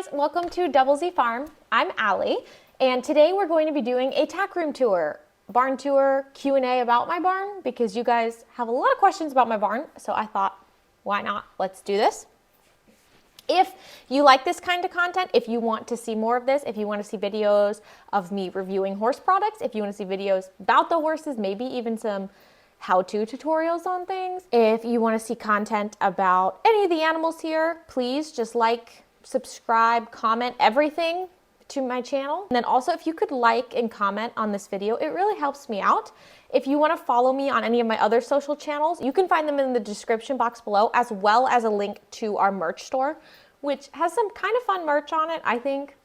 guys, welcome to Double Z Farm. I'm Allie, and today we're going to be doing a tack room tour, barn tour, Q&A about my barn, because you guys have a lot of questions about my barn, so I thought, why not? Let's do this. If you like this kind of content, if you want to see more of this, if you want to see videos of me reviewing horse products, if you want to see videos about the horses, maybe even some how-to tutorials on things, if you want to see content about any of the animals here, please just like, subscribe, comment, everything to my channel. And then also, if you could like and comment on this video, it really helps me out. If you want to follow me on any of my other social channels, you can find them in the description box below, as well as a link to our merch store, which has some kind of fun merch on it, I think,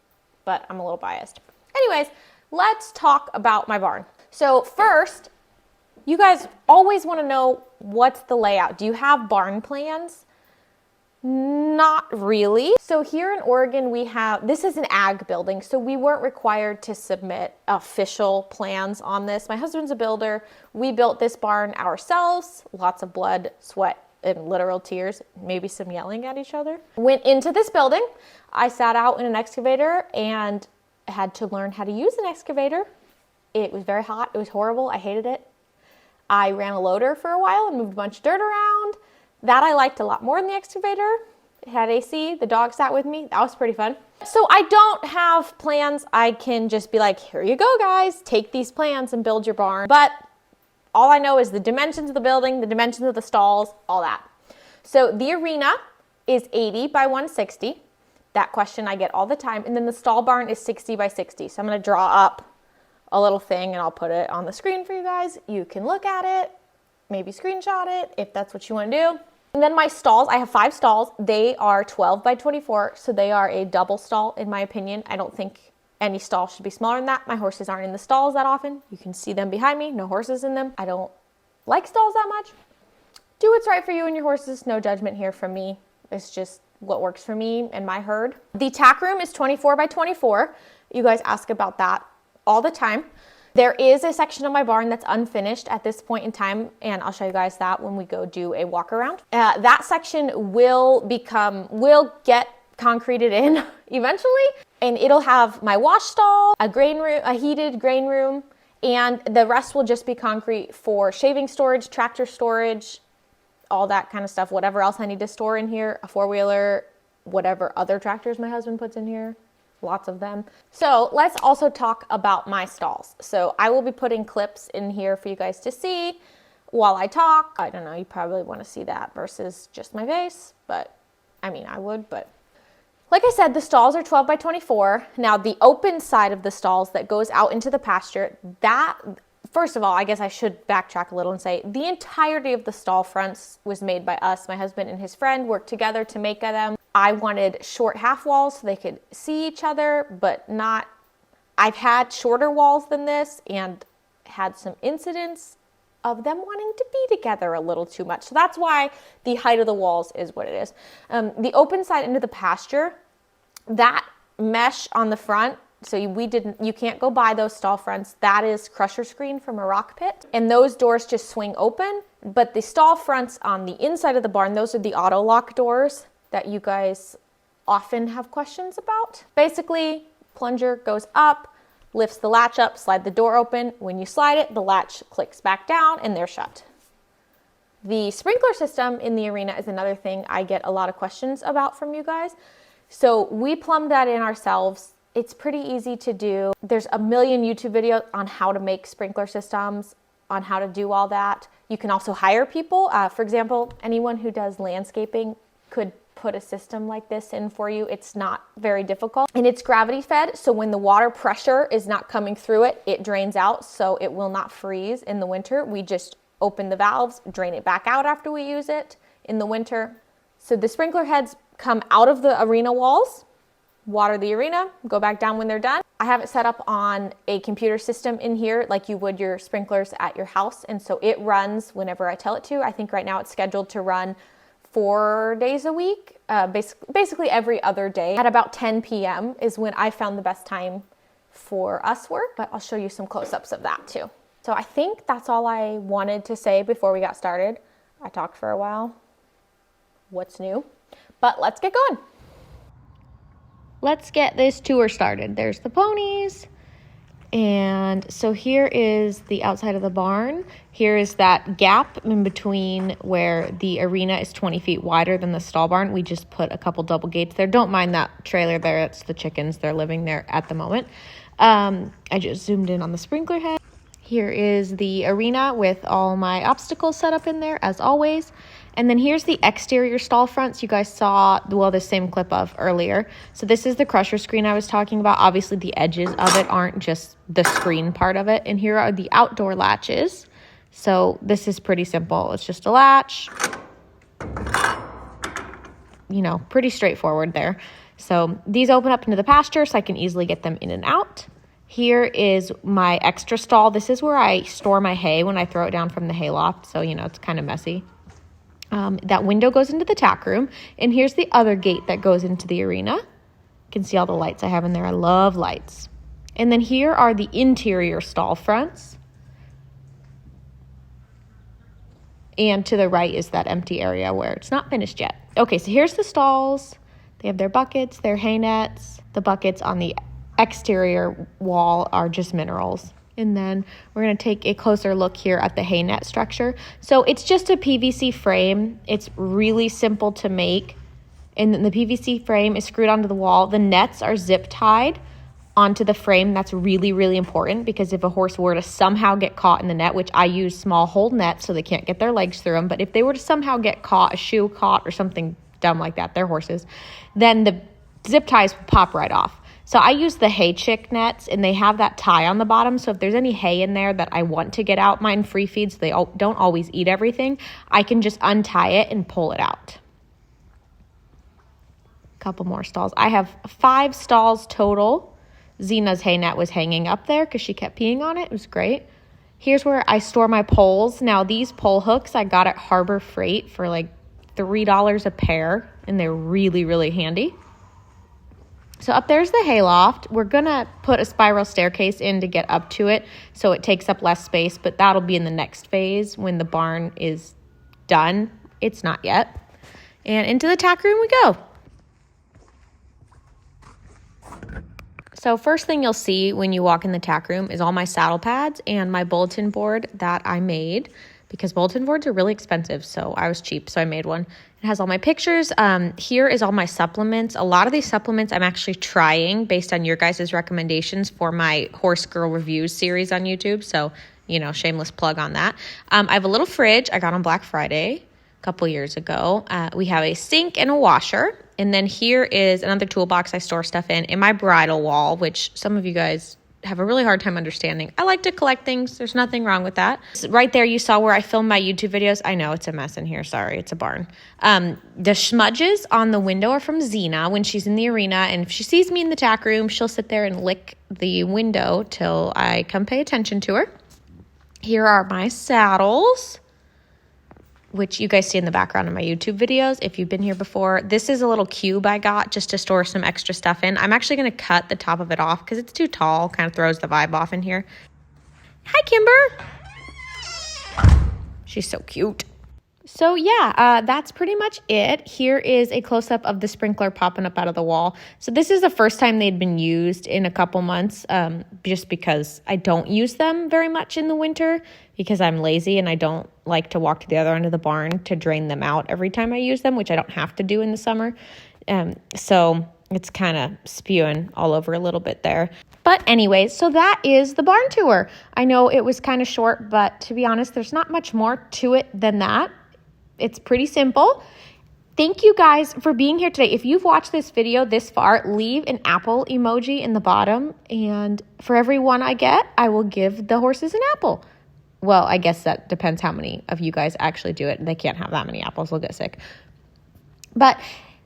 but I'm a little biased. Anyways, let's talk about my barn. So first, you guys always want to know, what's the layout? Do you have barn plans? Not really. So here in Oregon, we have, this is an ag building, so we weren't required to submit official plans on this. My husband's a builder. We built this barn ourselves. Lots of blood, sweat, and literal tears, maybe some yelling at each other. Went into this building. I sat out in an excavator and had to learn how to use an excavator. It was very hot. It was horrible. I hated it. I ran a loader for a while and moved a bunch of dirt around. That I liked a lot more than the excavator. It had AC, the dog sat with me. That was pretty fun. So I don't have plans. I can just be like, here you go guys, take these plans and build your barn. But all I know is the dimensions of the building, the dimensions of the stalls, all that. So the arena is 80 by 160. That question I get all the time. And then the stall barn is 60 by 60. So I'm gonna draw up a little thing and I'll put it on the screen for you guys. You can look at it, maybe screenshot it if that's what you want to do. And then my stalls, I have 5 stalls. They are 12 by 24, so they are a double stall in my opinion. I don't think any stall should be smaller than that. My horses aren't in the stalls that often. You can see them behind me, no horses in them. I don't like stalls that much. Do what's right for you and your horses. No judgment here from me. It's just what works for me and my herd. The tack room is 24 by 24. You guys ask about that all the time. There is a section of my barn that's unfinished at this point in time, and I'll show you guys that when we go do a walk around. That section will get concreted in eventually, and it'll have my wash stall, a grain room, a heated grain room, and the rest will just be concrete for shaving storage, tractor storage, all that kind of stuff, whatever else I need to store in here, a 4-wheeler, whatever other tractors my husband puts in here. Lots of them. So let's also talk about my stalls. So I will be putting clips in here for you guys to see while I talk. I don't know, you probably want to see that versus just my face, but I mean, I would, but like I said, the stalls are 12 by 24. Now the open side of the stalls that goes out into the pasture, that, first of all, I guess I should backtrack a little and say the entirety of the stall fronts was made by us. My husband and his friend worked together to make them. I wanted short half walls so they could see each other, but not, I've had shorter walls than this and had some incidents of them wanting to be together a little too much. So that's why the height of the walls is what it is. The open side into the pasture, that mesh on the front, so you can't go by those stall fronts. That is crusher screen from a rock pit. And those doors just swing open, but the stall fronts on the inside of the barn, those are the auto lock doors that you guys often have questions about. Basically, plunger goes up, lifts the latch up, slide the door open. When you slide it, the latch clicks back down and they're shut. The sprinkler system in the arena is another thing I get a lot of questions about from you guys. So we plumbed that in ourselves. It's pretty easy to do. There's a million YouTube videos on how to make sprinkler systems, on how to do all that. You can also hire people. For example, anyone who does landscaping could put a system like this in for you. It's not very difficult, and it's gravity fed, so when the water pressure is not coming through it, it drains out, so it will not freeze in the winter. We just open the valves, drain it back out after we use it in the winter. So the sprinkler heads come out of the arena walls, water the arena, go back down when they're done. I have it set up on a computer system in here like you would your sprinklers at your house, and so it runs whenever I tell it to. I think right now it's scheduled to run 4 days a week, basically every other day. At about 10 p.m. is when I found the best time for us work, but I'll show you some close-ups of that too. So I think that's all I wanted to say before we got started. I talked for a while. What's new? But let's get going. let's get this tour started. There's the ponies. And so here is the outside of the barn. Here is that gap in between where the arena is 20 feet wider than the stall barn. We just put a couple double gates there. Don't mind that trailer there. It's the chickens. They're living there at the moment. I just zoomed in on the sprinkler head. Here is the arena with all my obstacles set up in there, as always. And then here's the exterior stall fronts you guys saw, well, the same clip of earlier. So this is the crusher screen I was talking about. Obviously, the edges of it aren't just the screen part of it. And here are the outdoor latches. So this is pretty simple. It's just a latch. You know, pretty straightforward there. So these open up into the pasture so I can easily get them in and out. Here is my extra stall. This is where I store my hay when I throw it down from the hay loft. So, you know, it's kind of messy. That window goes into the tack room. And here's the other gate that goes into the arena. You can see all the lights I have in there. I love lights. And then here are the interior stall fronts. And to the right is that empty area where it's not finished yet. Okay, so here's the stalls. They have their buckets, their hay nets. The buckets on the exterior wall are just minerals. And then we're going to take a closer look here at the hay net structure. So it's just a PVC frame. It's really simple to make. And then the PVC frame is screwed onto the wall. The nets are zip tied onto the frame. That's really, really important because if a horse were to somehow get caught in the net, which I use small hold nets so they can't get their legs through them, but if they were to somehow get caught, a shoe caught or something dumb like that, they're horses, then the zip ties will pop right off. So I use the hay chick nets, and they have that tie on the bottom. So if there's any hay in there that I want to get out, mine free feeds, they don't always eat everything. I can just untie it and pull it out. Couple more stalls. I have 5 stalls total. Zena's hay net was hanging up there because she kept peeing on it. It was great. Here's where I store my poles. Now these pole hooks I got at Harbor Freight for like $3 a pair, and they're really, really handy. So up there's the hayloft. We're going to put a spiral staircase in to get up to it so it takes up less space, but that'll be in the next phase when the barn is done. It's not yet. And into the tack room we go. So first thing you'll see when you walk in the tack room is all my saddle pads and my bulletin board that I made because bulletin boards are really expensive. So I was cheap, so I made one. It has all my pictures. Here is all my supplements. A lot of these supplements I'm actually trying based on your guys' recommendations for my Horse Girl Reviews series on YouTube. So, you know, shameless plug on that. I have a little fridge I got on Black Friday a couple years ago. We have a sink and a washer. And then here is another toolbox I store stuff in my bridle wall, which some of you guys have a really hard time understanding. I like to collect things. There's nothing wrong with that. Right there, you saw where I film my YouTube videos. I know it's a mess in here. Sorry, it's a barn. The smudges on the window are from Zena when she's in the arena. And if she sees me in the tack room, she'll sit there and lick the window till I come pay attention to her. Here are my saddles, which you guys see in the background of my YouTube videos. If you've been here before, this is a little cube I got just to store some extra stuff in. I'm actually going to cut the top of it off because it's too tall, kind of throws the vibe off in here. Hi, Kimber. She's so cute. So yeah, that's pretty much it. Here is a close-up of the sprinkler popping up out of the wall. So this is the first time they'd been used in a couple months, just because I don't use them very much in the winter because I'm lazy and I don't like to walk to the other end of the barn to drain them out every time I use them, which I don't have to do in the summer. So it's kind of spewing all over a little bit there. But anyways, so that is the barn tour. I know it was kind of short, but to be honest, there's not much more to it than that. It's pretty simple. Thank you guys for being here today. If you've watched this video this far, leave an apple emoji in the bottom. And for every one I get, I will give the horses an apple. Well, I guess that depends how many of you guys actually do it. They can't have that many apples. They'll get sick. But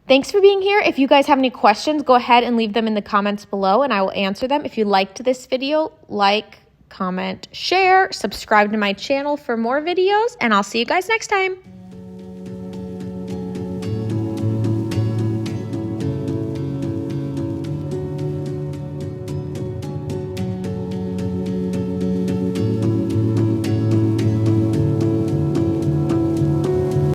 thanks for being here. If you guys have any questions, go ahead and leave them in the comments below and I will answer them. If you liked this video, like, comment, share, subscribe to my channel for more videos, and I'll see you guys next time.